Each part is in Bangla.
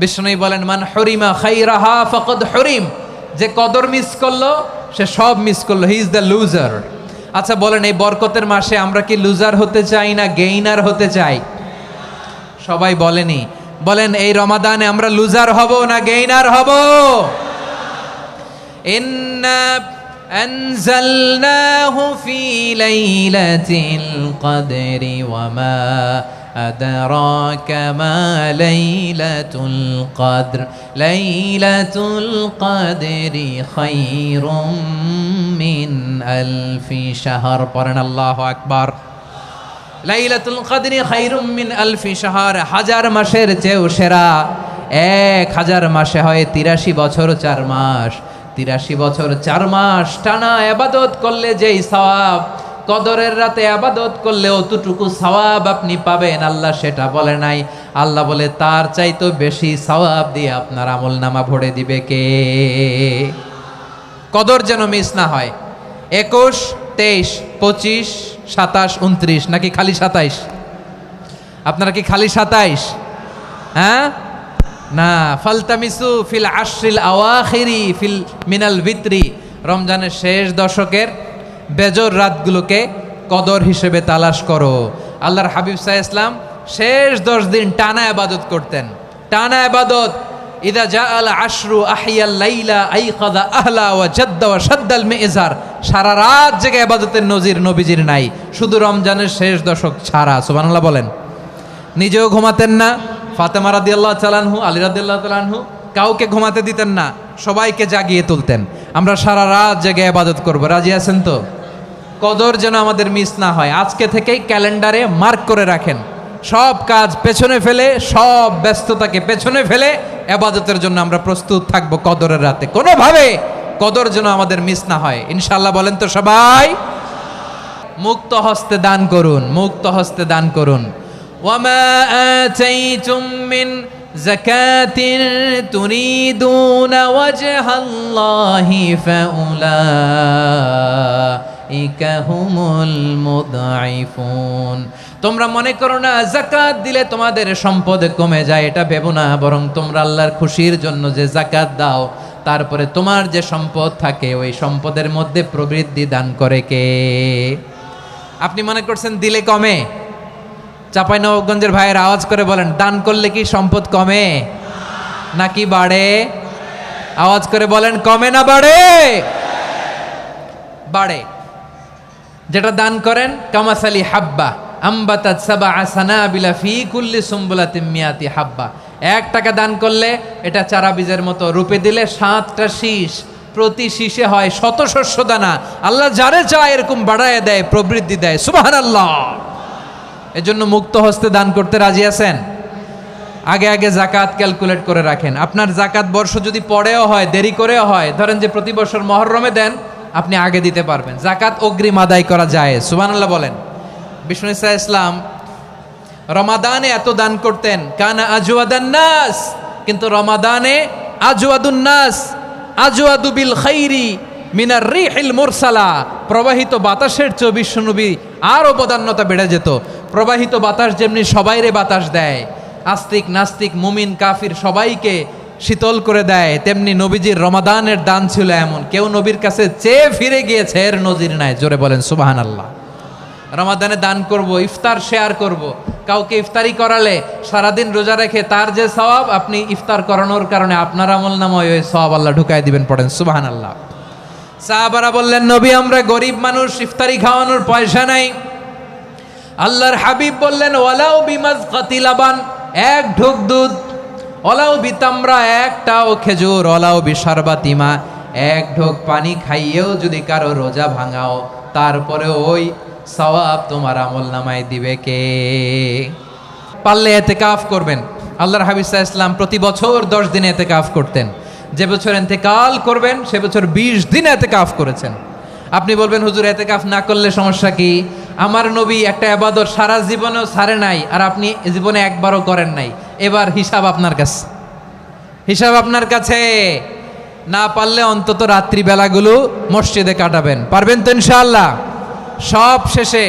বিষ্ণু বলেন, মান হরিমা খাইরাহা ফাকাদ হরিম, যে কদর মিস করলো সে সব মিস করলো, হি ইজ দ্য লুজার। আচ্ছা বলেন, এই বরকতের মাসে আমরা কি লুজার হতে চাই না গেইনার হতে চাই? সবাই বলেনি, বলেন এই রমাদানে আমরা লুজার হব না গেইনার হব? ইন্না আনজালনাহু ফি লাইলাতিল কদরি ওয়া মা আদরাকা মা লাইলাতুল কদর লাইলাতুল কদরি খায়রুম মিন আলফি শাহর। পড়েন আল্লাহু আকবার। লাইলাতুল কদরি খায়রুম মিন আলফি শাহর, হাজার মাসের চেয়েও সেরা। 1000 মাসে হয় 83 বছর 4 মাস। 83 বছর 4 মাস টানা ইবাদত করলে যেই সওয়াব, কদরের রাতে ইবাদত করলে অতটুকু সওয়াব আপনি পাবেন, আল্লাহ সেটা বলে নাই। আল্লাহ বলে তার চাইতে বেশি সওয়াব দিয়ে আপনার আমলনামা ভরে দিবে কে? কদর যেন মিস না হয়। 21, 23, 25, 27, 29 নাকি খালি 27? আপনারা কি খালি 27? হ্যাঁ না, ফালতামিসু ফিল আশরিল আওয়াখিরি ফিল মিনাল ভিতরি, রমজানের শেষ দশকের বেজর রাতগুলোকে কদর হিসেবে তালাশ করো। আল্লাহর হাবিব সাল্লাল্লাহু আলাইহি ওয়াসাল্লাম শেষ 10 দিন টানা ইবাদত করতেন, টানা ইবাদত। ইদা জাআল আশরু আহিয়াল লাইলা আইকাযা আহলা ওয়া জাদ্দা ওয়া শাদ্দাল মিজার, সারা রাত জেগে ইবাদতের নজির নবীজির নাই, শুধু রমজানের শেষ দশক ছাড়া। সুবহানাল্লাহ বলেন। নিজেও ঘুমাতেন না, ফাতেমা রাদিয়াল্লাহু তাআলা আনহু, আলী রাদিয়াল্লাহু তাআলা আনহু কাউকে ঘুমাতে দিতেন না, সবাইকে জাগিয়ে তুলতেন। আমরা সারা রাত জেগে ইবাদত করব, রাজি আছেন তো? কদর যেন আমাদের মিস না হয়। আজকে থেকেই ক্যালেন্ডারে মার্ক করে রাখেন, সব কাজ পেছনে ফেলে, সব ব্যস্ততাকে পেছনে ফেলে ইবাদতের জন্য আমরা প্রস্তুত থাকবো কদরের রাতে। কোনোভাবে কদর যেন আমাদের মিস না হয়, ইনশাআল্লাহ বলেন তো সবাই? মুক্ত হস্তে দান করুন, মুক্ত হস্তে দান করুন। ওয়ামা আতাইতুম মিন যাকাতিন তুরিদুনা ওয়াজহাল্লাহি ফাউলাইকা হুমুল মুদঈফুন। তোমরা মনে করো না যাকাত দিলে তোমাদের সম্পদ কমে যায়, এটা ভেবো না, বরং তোমরা আল্লাহর খুশির জন্য যে যাকাত দাও, তারপরে তোমার যে সম্পদ থাকে ওই সম্পদের মধ্যে প্রবৃদ্ধি দান করে কে? আপনি মনে করছেন দিলে কমে? চাঁপাইনবাবগঞ্জের ভাইয়ের আওয়াজ করে বলেন, দান করলে কি সম্পদ কমে নাকি বাড়ে? আওয়াজ করে বলেন, কমে না বাড়ে? বাড়ে। যেটা দান করেন, কামাসালি হাব্বা আম্বাতাত সাবআ সানাবিলা ফি কুল্লি সুম্বুলাতিন মিয়াতি হাব্বা। 1 টাকা দান করলে এটা চারা বীজের মতো, রূপে দিলে 7টা শীষ, প্রতি শীষে হয় 100 শস্য দানা। আল্লাহ যারে চায় এরকম বাড়ায় দেয়, প্রবৃদ্ধি দেয়। সুবহানাল্লাহ। এজন্য মুক্ত হস্তে দান করতে রাজি আছেন? আগে আগে যাকাত ক্যালকুলেট করে রাখেন। আপনার যাকাত বর্ষ যদি পরেও হয়, দেরি করেও হয়, ধরেন যে প্রতি বছর মুহররমে দেন, আপনি আগে দিতে পারবেন। যাকাত অগ্রিম আদায় করা যায়। সুবহানাল্লাহ বলেন। বিষ্ণু ইসা ইসলাম রমাদানে এত দান করতেন, কানা আজওয়াদান নাস, কিন্তু রমাদানে আজওয়াদুন নাস আজওয়াদু বিল খাইরি মিনার রিহিল মুরসালা, প্রবাহিত বাতাসের চেয়ে বিশ্বনবী আর অবদান্যতা বেড়ে যেত। প্রবাহিত বাতাস যেমনি সবাইরে বাতাস দেয়, আস্তিক নাস্তিক মুমিন কাফির সবাইকে শীতল করে দেয়, তেমনি নবীজির রমাদানের দান ছিল এমন, কেউ নবীর কাছে চেয়ে ফিরে গিয়েছে এর নজির নাই। জোরে বলেন সুবহানাল্লাহ। রমাদানে দান করব, ইফতার শেয়ার করব। কাউকে ইফতারি করালে সারাদিন রোজা রেখে তার যে সওয়াব, আপনি ইফতার করানোর কারণে আপনার আমলনামায় ওই সওয়াব আল্লাহ ঢুকায় দিবেন। পড়েন সুবহানাল্লাহ। সাহাবারা বললেন, নবী আমরা গরিব মানুষ, ইফতারি খাওয়ানোর পয়সা নাই। আল্লাহর হাবিব বললেন, ওয়ালাউ বিমাজকাতি লাবান, 1 ঢোক দুধ, ওয়ালাউ বিতামরা, 1টাও খেজুর, ওয়ালাউ বিশারবাতিমা, 1 ঢোক পানি খাইয়েও যদি কারো রোজা ভাঙাও, তারপরে ওই সওয়াব তোমার আমলনামায় দিবে কে? পারলে ইতিকাফ করবেন। আল্লাহর হাবিব সাল্লাল্লাহু আলাইহি ওয়াসাল্লাম প্রতি বছর 10 দিন ইতিকাফ করতেন। যে বছর ইন্তেকাল করবেন সে বছর 20 দিন ইতিকাফ করেছেন। আপনি বলবেন, হুজুর ইতিকাফ না করলে সমস্যা কি? আমার নবী একটা ইবাদত সারা জীবনেও ছাড়ে নাই, আর আপনি জীবনে একবারও করেন নাই। এবার হিসাব আপনার কাছে, হিসাব আপনার কাছে। না পারলে অন্তত রাত্রি বেলাগুলো মসজিদে কাটাবেন। পারবেন তো ইনশাআল্লাহ? সব শেষে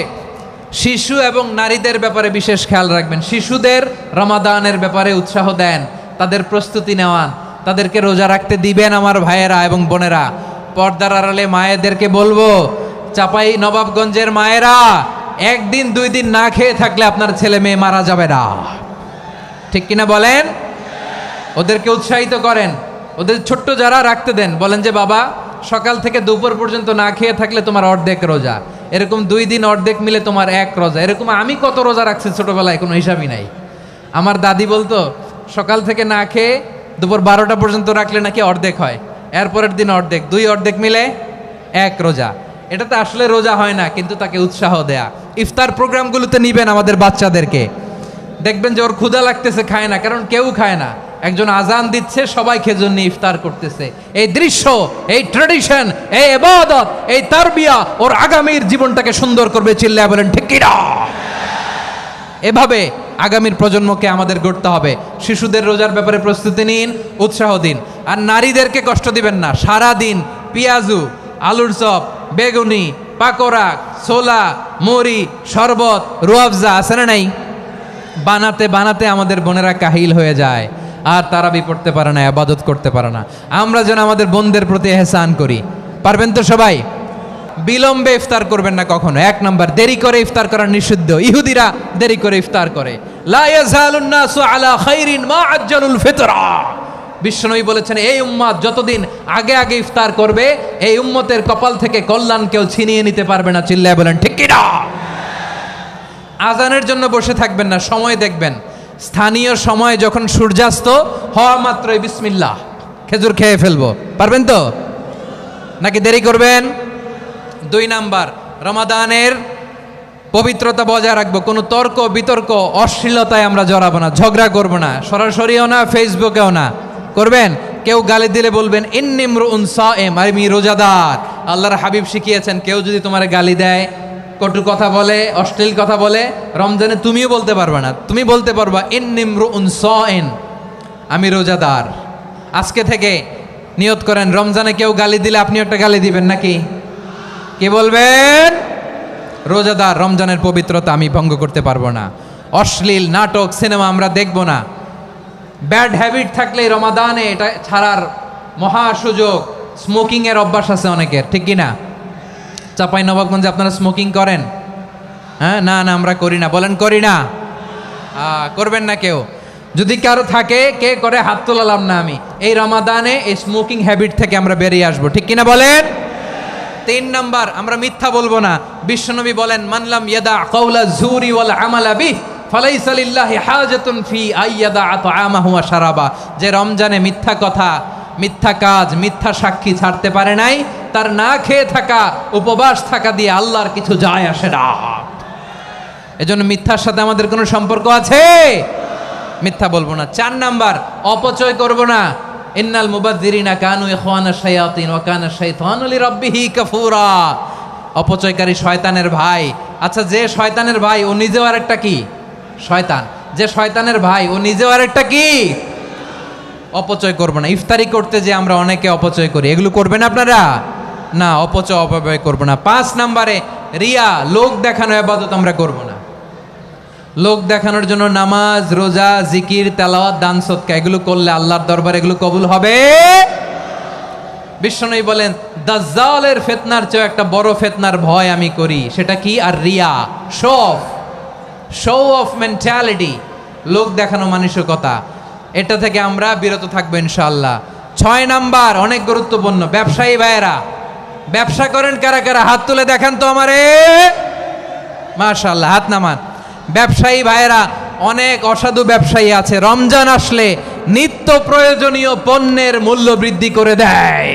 শিশু এবং নারীদের ব্যাপারে বিশেষ খেয়াল রাখবেন। শিশুদের রমাদানের ব্যাপারে উৎসাহ দেন, তাদের প্রস্তুতি নেওয়ান, তাদেরকে রোজা রাখতে দিবেন আমার ভাইয়েরা এবং বোনেরা। পর্দার আড়ালে মায়েদেরকে বলবো, চাপাই নবাবগঞ্জের মায়েরা, একদিন 2 দিন না খেয়ে থাকলে আপনার ছেলে মেয়ে মারা যাবে না, ঠিক কিনা বলেন? ওদেরকে উৎসাহিত করেন, ওদের ছোট্ট যারা রাখতে দেন, বলেন যে বাবা সকাল থেকে দুপুর পর্যন্ত না খেয়ে থাকলে তোমার অর্ধেক রোজা, এরকম 2 দিন অর্ধেক মিলে তোমার 1 রোজা। এরকম আমি কত রোজা রাখছি ছোটবেলায় কোনো হিসাবই নাই। আমার দাদি বলতো সকাল থেকে না খেয়ে দুপুর 12টা পর্যন্ত রাখলে নাকি অর্ধেক হয়, এরপরের দিন অর্ধেক, 2 অর্ধেক মিলে 1 রোজা। এটা তো আসলে রোজা হয় না, কিন্তু তাকে উৎসাহ দেয়া। ইফতার প্রোগ্রামগুলোতে নিবেন আমাদের বাচ্চাদেরকে, দেখবেন যে ওর ক্ষুধা লাগতেছে, খায় না, কারণ কেউ খায় না, একজন আজান দিচ্ছে, সবাই খেজুর নিয়ে ইফতার করতেছে। এই দৃশ্য, এই ট্র্যাডিশন, এই ইবাদত, এই তারবিয়া ওর আগামীর জীবনটাকে সুন্দর করবে। চিল্লায় বলেন ঠিক কি না? এভাবে আগামীর প্রজন্মকে আমাদের গড়তে হবে। শিশুদের রোজার ব্যাপারে প্রস্তুতি নিন, উৎসাহ দিন। আর নারীদেরকে কষ্ট দিবেন না। সারা দিন পেঁয়াজু, আলুর চপ, বেগুনি, পাকোড়া, ছোলা, মুড়ি, শরবত, রুয়াবজা আছে না নাই, বানাতে বানাতে আমাদের বোনেরা কাহিল হয়ে যায়, আর তারাবি পড়তে পারে না, ইবাদত করতে পারে না। আমরা যেন আমাদের বোনদের প্রতি ইহসান করি। পারবেন তো সবাই? বিলম্বে ইফতার করবেন না কখনো। 1 নাম্বার, দেরি করে ইফতার করা নিষিদ্ধ। ইহুদিরা দেরি করে ইফতার করে। লা ইয়াজালুন নাসু আলা খাইরিন মা আজ্জালুল ফিতরা। বিশ্বনবী বলেছেন, এই উম্মত যতদিন আগে আগে ইফতার করবে, এই উম্মতের কপাল থেকে কল্যাণ কেউ ছিনিয়ে নিতে পারবে না। চিল্লায় বলেন ঠিক কি না? আজানের জন্য বসে থাকবেন না, সময় দেখবেন। স্থানীয় সময় যখন সূর্যাস্ত হওয়া মাত্রই বিসমিল্লাহ, খেজুর খেয়ে ফেলবো। পারবেন তো নাকি দেরি করবেন? 2 নাম্বার, রমাদানের পবিত্রতা বজায় রাখবো। কোনো তর্ক বিতর্ক অশ্লীলতায় আমরা জড়াবো না, ঝগড়া করবো না, সরাসরিও না, ফেসবুকেও না। করবেন? কেউ গালি দিলে বলবেন ইন্নিমরুউন সায়েম, আমি রোজাদার। আল্লাহর হাবিব শিখিয়েছেন, কেউ যদি তোমার গালি দেয়, কটু কথা বলে, অশ্লীল কথা বলে, রমজানে তুমিও বলতে পারবে না। তুমি বলতে পারবা ইন্নিমরুউন সায়েম, আমি রোজাদার। আজকে থেকে নিয়ত করেন, রমজানে কেউ গালি দিলে আপনি একটা গালি দিবেন নাকি? কি বলবেন? রোজাদার, রমজানের পবিত্রতা আমি ভঙ্গ করতে পারবো না। অশ্লীল নাটক, সিনেমা আমরা দেখব না। ব্যাড হ্যাবিট থাকলে রমাদানে এটা ছাড়ার মহা সুযোগ। স্মোকিং এর অভ্যাস আছে অনেকের, ঠিক কি না? চাপাই নবাবগঞ্জে আপনারা স্মোকিং করেন? হ্যাঁ, না না আমরা করি না। বলেন করি না? করবেন না কেউ। যদি কারো থাকে, কে করে হাত তোলালাম না আমি। এই রমাদানে এই স্মোকিং হ্যাবিট থেকে আমরা বেরিয়ে আসবো, ঠিক কিনা বলেন? 3 নাম্বার, আমরা মিথ্যা বলবো না। বিশ্বনবী বলেন, মানলাম ইয়াদা কাওলা যুরি ওয়াল আমালা বিহি ফালাইসা লিল্লাহি হাজাতুন ফি আইয়াদা তাআমাহু ওয়া শারাবা। যে রমজানে মিথ্যা কথা, মিথ্যা কাজ, মিথ্যা সাক্ষী ছাড়তে পারে নাই, তার না খেয়ে থাকা, উপবাস থাকা দিয়ে আল্লাহর কিছু যায় আসে না। এজন্য মিথ্যার সাথে আমাদের কোনো সম্পর্ক আছে? মিথ্যা বলবো না। 4 নাম্বার, অপচয় করব না। ইন্নাল মুবাযযিরিনা কানু ইখওয়ানাশ শায়াতিন ওয়া কানা শাইতানু লিরাব্বিহি কাফুরা। অপচয়কারী শয়তানের ভাই। আচ্ছা, যে শয়তানের ভাই ও নিজেও আরেকটা কি? শয়তান। যে শয়তানের ভাই ও নিজেও আরেকটা কি? অপচয় করব না। ইফতারি করতে যে আমরা অনেকে অপচয় করি, এগুলো করবেন আপনারা? না, অপচয় অপব্যয় করব না। 5 নাম্বারে, রিয়া, লোক দেখানো ইবাদত আমরা করব না। লোক দেখানোর জন্য নামাজ, রোজা, জিকির, তেলাওয়াত, দান, সদকা এগুলো করলে আল্লাহর দরবারে এগুলো কবুল হবে। বিশ্বনবী বলেন, দাজ্জালের ফিতনার চেয়ে একটা বড় ফিতনার ভয় আমি করি, সেটা কি? আর রিয়া, শো অফ মেন্টালিটি, লোক দেখানো মানসিকতা। এটা থেকে আমরা বিরত থাকবো ইনশাআল্লাহ। 6 নাম্বার, অনেক গুরুত্বপূর্ণ। ব্যবসায়ী ভাইয়েরা, ব্যবসা করেন কারা কারা? হাত তুলে দেখান তো আমারে। মাশাআল্লাহ, হাত নামান। ব্যবসায়ী ভাইয়েরা, অনেক অসাধু ব্যবসায়ী আছে, রমজান আসলে নিত্য প্রয়োজনীয় পণ্যের মূল্য বৃদ্ধি করে দেয়।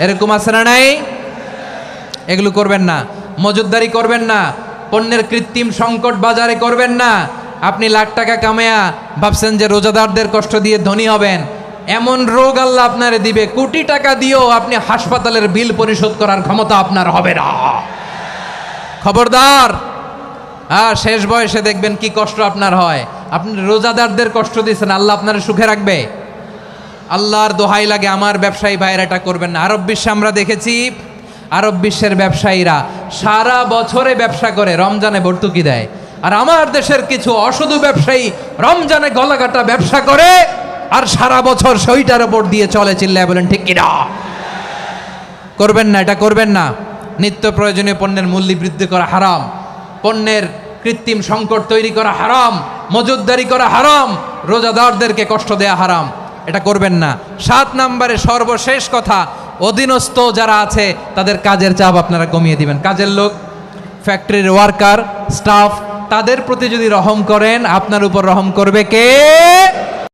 এরকম আছে না নাই? এগুলো করবেন না। মজুদদারি করবেন না। পণ্যের কৃত্রিম সংকট বাজারে করবেন না। আপনি লাখ টাকা কামায়া ভাবছেন যে রোজাদারদের কষ্ট দিয়ে ধনী হবেন, এমন রোগ আল্লাহ আপনারে দিবে, কোটি টাকা দিয়েও আপনি হাসপাতালের বিল পরিশোধ করার ক্ষমতা আপনার হবে না। খবরদার। শেষ বয়সে দেখবেন কি কষ্ট আপনার হয়। আপনি রোজাদারদের কষ্ট দিয়েছেন, আল্লাহ আপনার সুখে রাখবে? আল্লাহর দোহাই লাগে, আমার ব্যবসায়ী ভাইয়েরা এটা করবেন না। আরব বিশ্বে আমরা দেখেছি, আরব বিশ্বের ব্যবসায়ীরা সারা বছরে ব্যবসা করে, রমজানে ভর্তুকি দেয়। আর আমার দেশের কিছু অসাধু ব্যবসায়ী রমজানে গলাকাটা ব্যবসা করে আর সারা বছর সেইটার উপর দিয়ে চলে, চিল্লায় বলেন ঠিক কিনা? করবেন না, এটা করবেন না। নিত্য প্রয়োজনীয় পণ্যের মূল্য বৃদ্ধি করা হারাম, পণ্যের কৃত্রিম সংকট তৈরি করা হারাম, মজুতদারি করা হারাম, রোজাদারদেরকে কষ্ট দেয়া হারাম, এটা করবেন না। 7 নম্বরে সর্বশেষ কথা, অধীনস্থ যারা আছে তাদের কাজের চাপ আপনারা কমিয়ে দিবেন। কাজের লোক, ফ্যাক্টরির ওয়ার্কার, স্টাফ, তাদের প্রতি যদি রহম করেন, আপনার উপর রহম করবে কে?